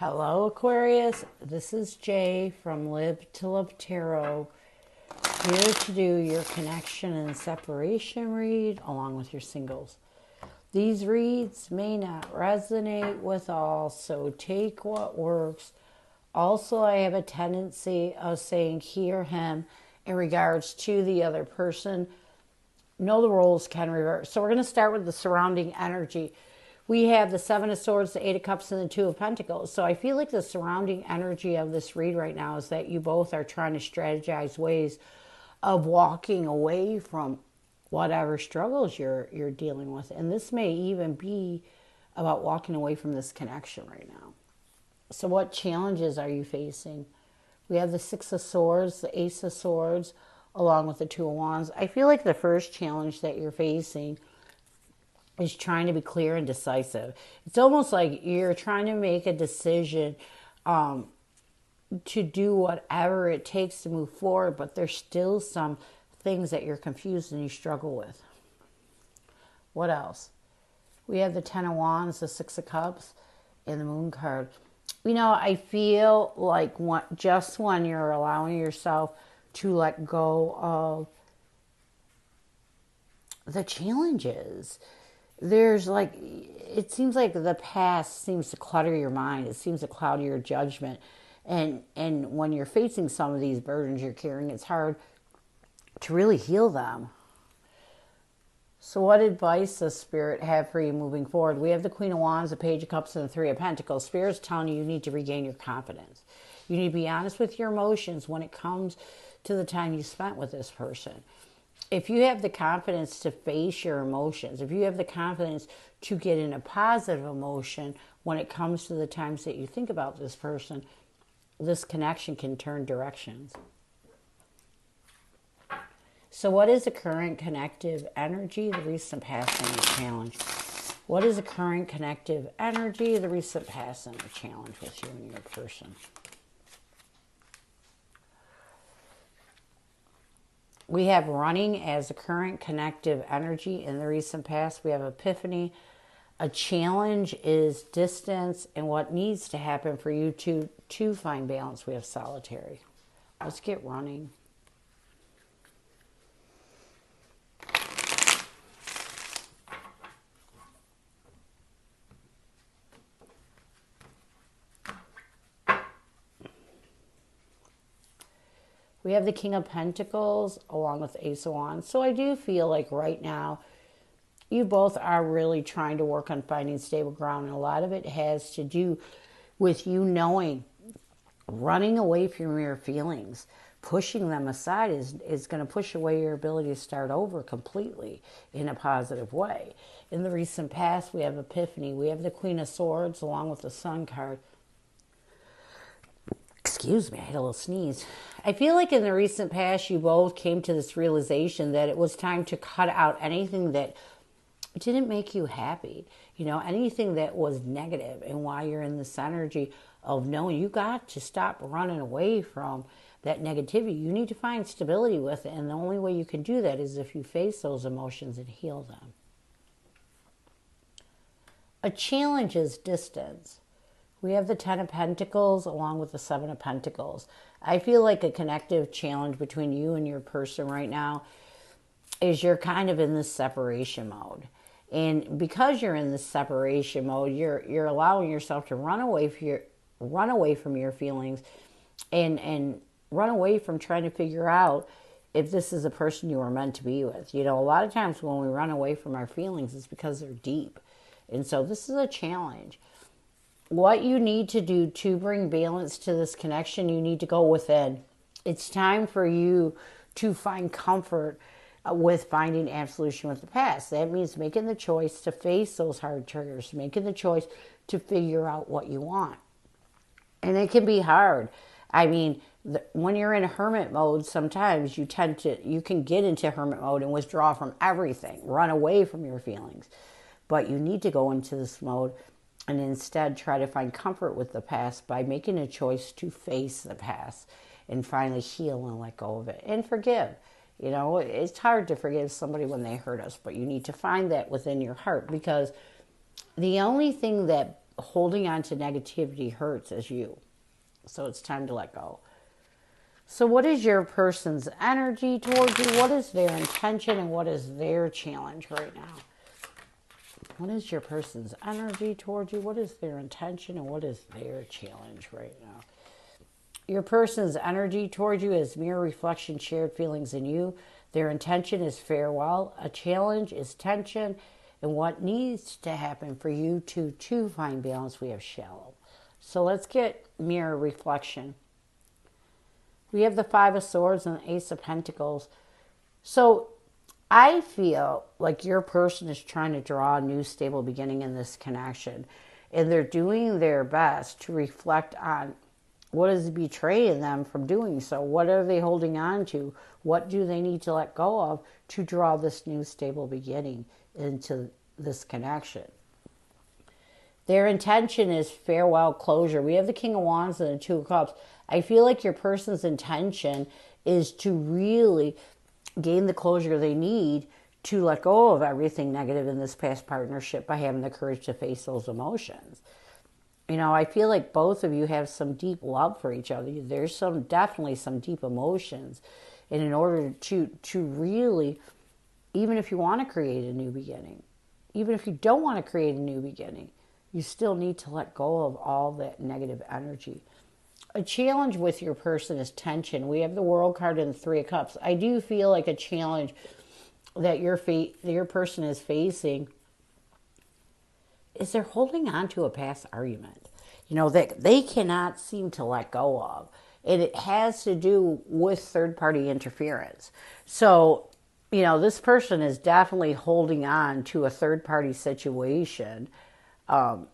Hello, Aquarius. This is Jay from Live to Love Tarot, here to do your connection and separation read along with your singles. These reads may not resonate with all, so take what works. Also, I have a tendency of saying hear him in regards to the other person. Know the roles can reverse. So we're going to start with the surrounding energy. We have the Seven of Swords, the Eight of Cups, and the Two of Pentacles. So I feel like the surrounding energy of this read right now is that you both are trying to strategize ways of walking away from whatever struggles you're dealing with. And this may even be about walking away from this connection right now. So what challenges are you facing? We have the Six of Swords, the Ace of Swords, along with the Two of Wands. I feel like the first challenge that you're facing is trying to be clear and decisive. It's almost like you're trying to make a decision to do whatever it takes to move forward, but there's still some things that you're confused and you struggle with. What else? We have the Ten of Wands, the Six of Cups, and the Moon card. You know, I feel like just when you're allowing yourself to let go of the challenges, there's like, it seems like the past seems to clutter your mind. It seems to cloud your judgment. And when you're facing some of these burdens you're carrying, it's hard to really heal them. So what advice does Spirit have for you moving forward? We have the Queen of Wands, the Page of Cups, and the Three of Pentacles. Spirit's telling you need to regain your confidence. You need to be honest with your emotions when it comes to the time you spent with this person. If you have the confidence to face your emotions, if you have the confidence to get in a positive emotion when it comes to the times that you think about this person, this connection can turn directions. So what is the current connective energy, the recent past, and the challenge? What is the current connective energy, the recent past, and the challenge with you and your person? We have running as a current connective energy in the recent past. We have epiphany. A challenge is distance and what needs to happen for you to find balance. We have solitary. Let's get running. We have the King of Pentacles along with Ace of Wands. So I do feel like right now you both are really trying to work on finding stable ground. And a lot of it has to do with you knowing, running away from your feelings, pushing them aside is going to push away your ability to start over completely in a positive way. In the recent past, we have epiphany. We have the Queen of Swords along with the Sun card. Excuse me, I had a little sneeze. I feel like in the recent past, you both came to this realization that it was time to cut out anything that didn't make you happy. You know, anything that was negative. And while you're in this energy of knowing you got to stop running away from that negativity, you need to find stability with it. And the only way you can do that is if you face those emotions and heal them. A challenge is distance. We have the Ten of Pentacles along with the Seven of Pentacles. I feel like a connective challenge between you and your person right now is you're kind of in this separation mode. And because you're in this separation mode, you're allowing yourself to run away from your feelings and run away from trying to figure out if this is a person you were meant to be with. You know, a lot of times when we run away from our feelings, it's because they're deep. And so this is a challenge. What you need to do to bring balance to this connection, you need to go within. It's time for you to find comfort with finding absolution with the past. That means making the choice to face those hard triggers, making the choice to figure out what you want. And it can be hard. I mean, when you're in a hermit mode, sometimes you can get into hermit mode and withdraw from everything, run away from your feelings. But you need to go into this mode and instead try to find comfort with the past by making a choice to face the past and finally heal and let go of it and forgive. You know, it's hard to forgive somebody when they hurt us, but you need to find that within your heart, because the only thing that holding on to negativity hurts as you. So it's time to let go. So what is your person's energy towards you? What is their intention and what is their challenge right now? What is your person's energy towards you? What is their intention and what is their challenge right now? Your person's energy towards you is mirror reflection, shared feelings in you. Their intention is farewell. A challenge is tension. And what needs to happen for you to find balance, we have shallow. So let's get mirror reflection. We have the Five of Swords and the Ace of Pentacles. So I feel like your person is trying to draw a new stable beginning in this connection. And they're doing their best to reflect on what is betraying them from doing so. What are they holding on to? What do they need to let go of to draw this new stable beginning into this connection? Their intention is farewell, closure. We have the King of Wands and the Two of Cups. I feel like your person's intention is to really gain the closure they need to let go of everything negative in this past partnership by having the courage to face those emotions. You know, I feel like both of you have some deep love for each other. There's definitely some deep emotions. And in order to really, even if you want to create a new beginning, even if you don't want to create a new beginning, you still need to let go of all that negative energy. A challenge with your person is tension. We have the World card and the Three of Cups. I do feel like a challenge that your person is facing is they're holding on to a past argument, you know, that they cannot seem to let go of. And it has to do with third-party interference. So, you know, this person is definitely holding on to a third-party situation, and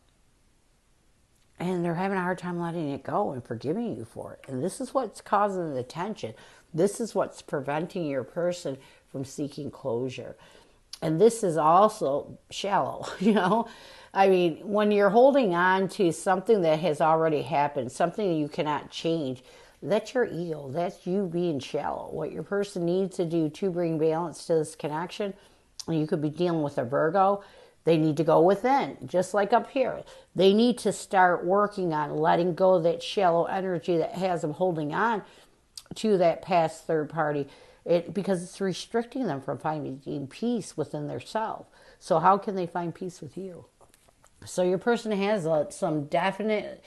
they're having a hard time letting it go and forgiving you for it. And this is what's causing the tension. This is what's preventing your person from seeking closure. And this is also shallow, you know. I mean, when you're holding on to something that has already happened, something that you cannot change, that's your ego. That's you being shallow. What your person needs to do to bring balance to this connection, and you could be dealing with a Virgo, they need to go within, just like up here. They need to start working on letting go of that shallow energy that has them holding on to that past third party, because it's restricting them from finding peace within their self. So how can they find peace with you? So your person has some definite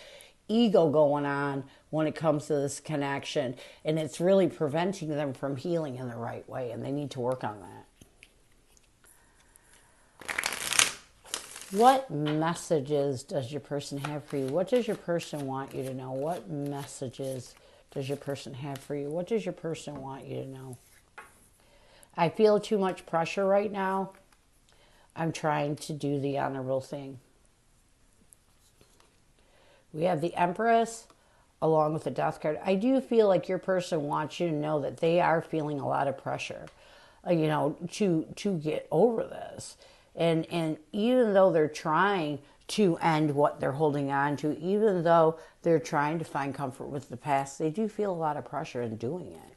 ego going on when it comes to this connection, and it's really preventing them from healing in the right way, and they need to work on that. What messages does your person have for you? What does your person want you to know? What messages does your person have for you? What does your person want you to know? I feel too much pressure right now. I'm trying to do the honorable thing. We have the Empress along with the Death card. I do feel like your person wants you to know that they are feeling a lot of pressure, you know, to get over this. And even though they're trying to end what they're holding on to, even though they're trying to find comfort with the past, they do feel a lot of pressure in doing it.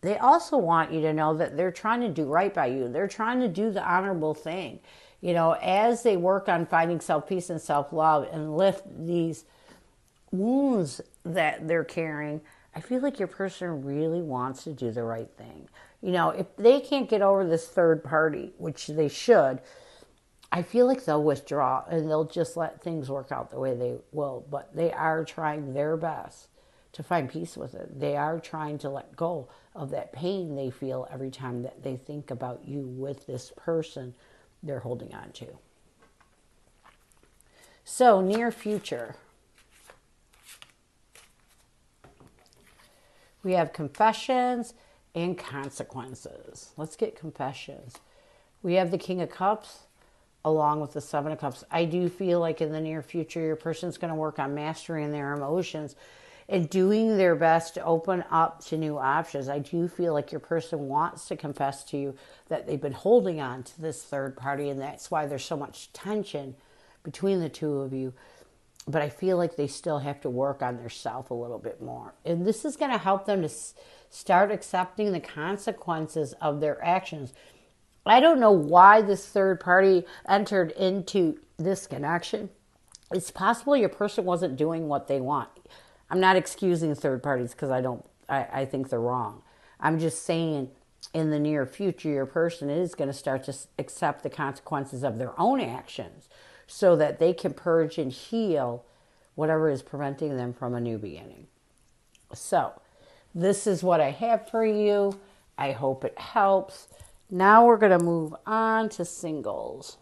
They also want you to know that they're trying to do right by you. They're trying to do the honorable thing. You know, as they work on finding self-peace and self-love and lift these wounds that they're carrying, I feel like your person really wants to do the right thing. You know, if they can't get over this third party, which they should, I feel like they'll withdraw and they'll just let things work out the way they will. But they are trying their best to find peace with it. They are trying to let go of that pain they feel every time that they think about you with this person they're holding on to. So, near future. We have confessions and consequences. Let's get confessions. We have the King of Cups along with the Seven of Cups. I do feel like in the near future, your person's going to work on mastering their emotions and doing their best to open up to new options. I do feel like your person wants to confess to you that they've been holding on to this third party, and that's why there's so much tension between the two of you. But I feel like they still have to work on their self a little bit more. And this is going to help them to start accepting the consequences of their actions. I don't know why this third party entered into this connection. It's possible your person wasn't doing what they want. I'm not excusing third parties because I think they're wrong. I'm just saying in the near future, your person is going to start to accept the consequences of their own actions so that they can purge and heal whatever is preventing them from a new beginning. So, this is what I have for you. I hope it helps. Now we're going to move on to singles.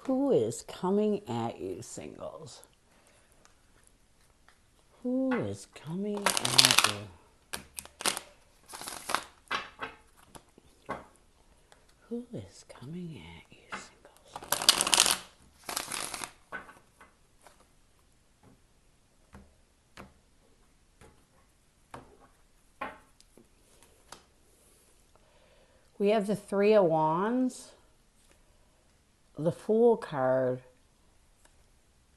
Who is coming at you, singles? Who is coming at you? Who is coming at you, singles? We have the Three of Wands, the Fool card,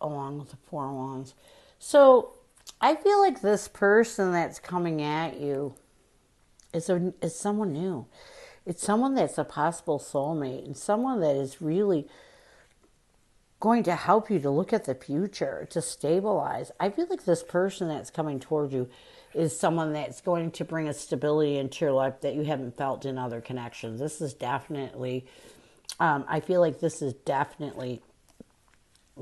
along with the Four of Wands. So I feel like this person that's coming at you is someone new. It's someone that's a possible soulmate and someone that is really going to help you to look at the future, to stabilize. I feel like this person that's coming toward you is someone that's going to bring a stability into your life that you haven't felt in other connections. This is definitely, I feel like this is definitely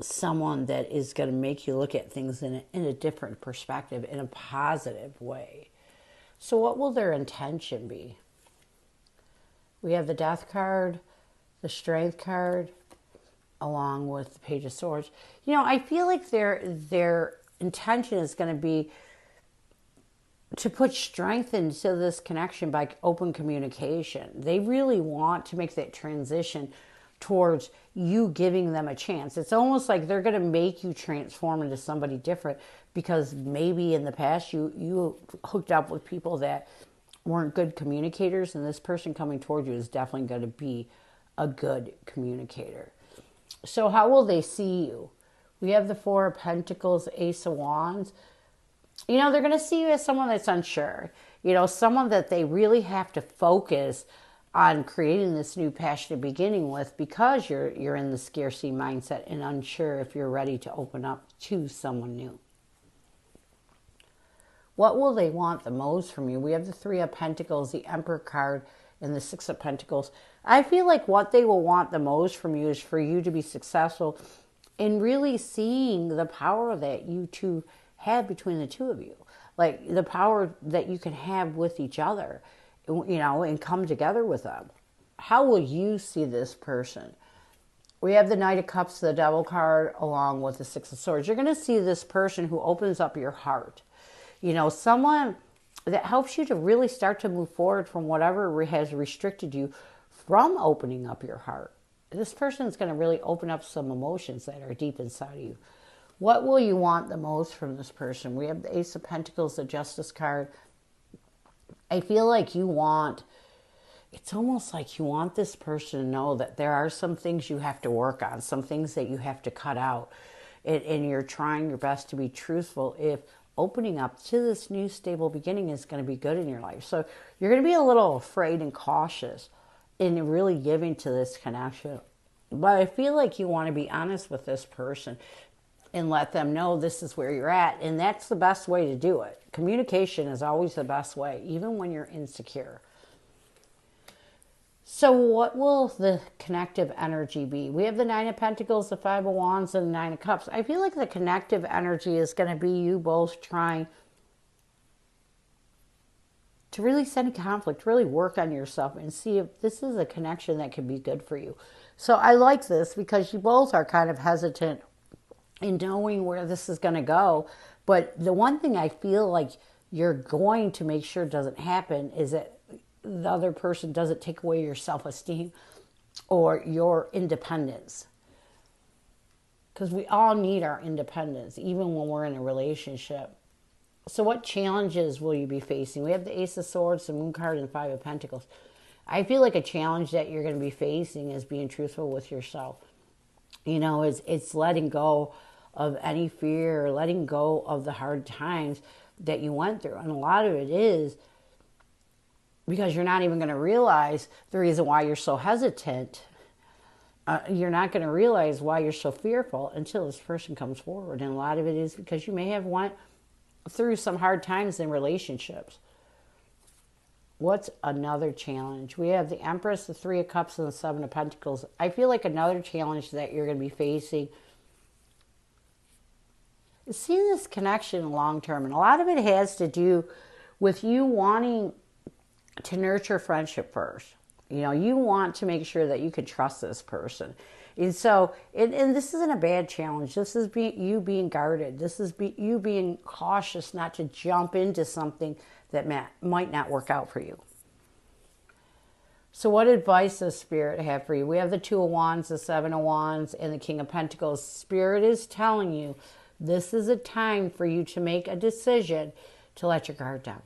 someone that is going to make you look at things in a different perspective, in a positive way. So what will their intention be? We have the Death card, the Strength card, along with the Page of Swords. You know, I feel like their intention is going to be to put strength into this connection by open communication. They really want to make that transition towards you giving them a chance. It's almost like they're going to make you transform into somebody different because maybe in the past you hooked up with people that weren't good communicators, and this person coming toward you is definitely going to be a good communicator. So how will they see you? We have the Four of Pentacles, Ace of Wands. You know, they're going to see you as someone that's unsure. You know, someone that they really have to focus on creating this new passionate beginning with because you're in the scarcity mindset and unsure if you're ready to open up to someone new. What will they want the most from you? We have the Three of Pentacles, the Emperor card, and the Six of Pentacles. I feel like what they will want the most from you is for you to be successful in really seeing the power that you two have between the two of you. Like the power that you can have with each other, you know, and come together with them. How will you see this person? We have the Knight of Cups, the Devil card, along with the Six of Swords. You're going to see this person who opens up your heart. You know, someone that helps you to really start to move forward from whatever has restricted you from opening up your heart. This person is going to really open up some emotions that are deep inside of you. What will you want the most from this person? We have the Ace of Pentacles, the Justice card. I feel like it's almost like you want this person to know that there are some things you have to work on, some things that you have to cut out. And you're trying your best to be truthful if opening up to this new stable beginning is going to be good in your life. So you're going to be a little afraid and cautious in really giving to this connection. But I feel like you want to be honest with this person and let them know this is where you're at. And that's the best way to do it. Communication is always the best way, even when you're insecure. So what will the connective energy be? We have the Nine of Pentacles, the Five of Wands, and the Nine of Cups. I feel like the connective energy is going to be you both trying to really send conflict, really work on yourself and see if this is a connection that can be good for you. So I like this because you both are kind of hesitant in knowing where this is going to go. But the one thing I feel like you're going to make sure doesn't happen is that the other person doesn't take away your self-esteem or your independence. Because we all need our independence, even when we're in a relationship. So what challenges will you be facing? We have the Ace of Swords, the Moon card, and Five of Pentacles. I feel like a challenge that you're going to be facing is being truthful with yourself. You know, it's letting go of any fear, letting go of the hard times that you went through. And a lot of it is because you're not even going to realize the reason why you're so hesitant. You're not going to realize why you're so fearful until this person comes forward. And a lot of it is because you may have went through some hard times in relationships. What's another challenge? We have the Empress, the Three of Cups, and the Seven of Pentacles. I feel like another challenge that you're going to be facing is seeing this connection long term. And a lot of it has to do with you wanting to nurture friendship first. You know, you want to make sure that you can trust this person. And so, and this isn't a bad challenge. This is you being guarded. This is you being cautious not to jump into something that might not work out for you. So what advice does Spirit have for you? We have the Two of Wands, the Seven of Wands, and the King of Pentacles. Spirit is telling you this is a time for you to make a decision to let your guard down.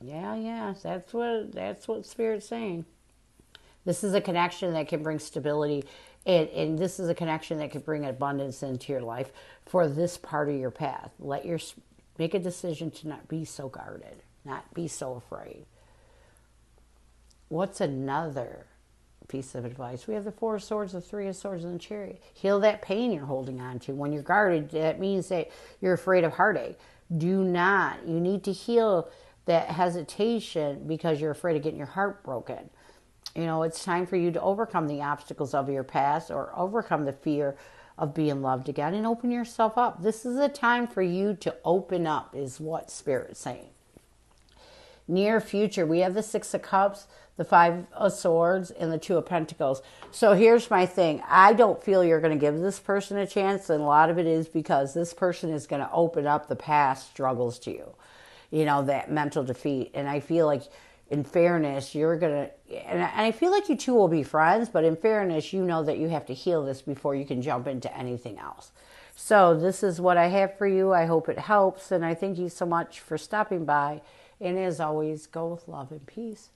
Yeah, that's what Spirit's saying. This is a connection that can bring stability, and this is a connection that can bring abundance into your life for this part of your path. Make a decision to not be so guarded, not be so afraid. What's another piece of advice? We have the Four of Swords, the Three of Swords, and the Chariot. Heal that pain you're holding on to. When you're guarded, that means that you're afraid of heartache. You need to heal that hesitation because you're afraid of getting your heart broken. You know, it's time for you to overcome the obstacles of your past or overcome the fear of being loved again and open yourself up. This is a time for you to open up, is what Spirit's saying. Near future, we have the Six of Cups, the Five of Swords, and the Two of Pentacles. So here's my thing. I don't feel you're going to give this person a chance, and a lot of it is because this person is going to open up the past struggles to you. You know, that mental defeat. And I feel like, in fairness, you're going to, and I feel like you two will be friends, but in fairness, you know that you have to heal this before you can jump into anything else. So this is what I have for you. I hope it helps, and I thank you so much for stopping by. And as always, go with love and peace.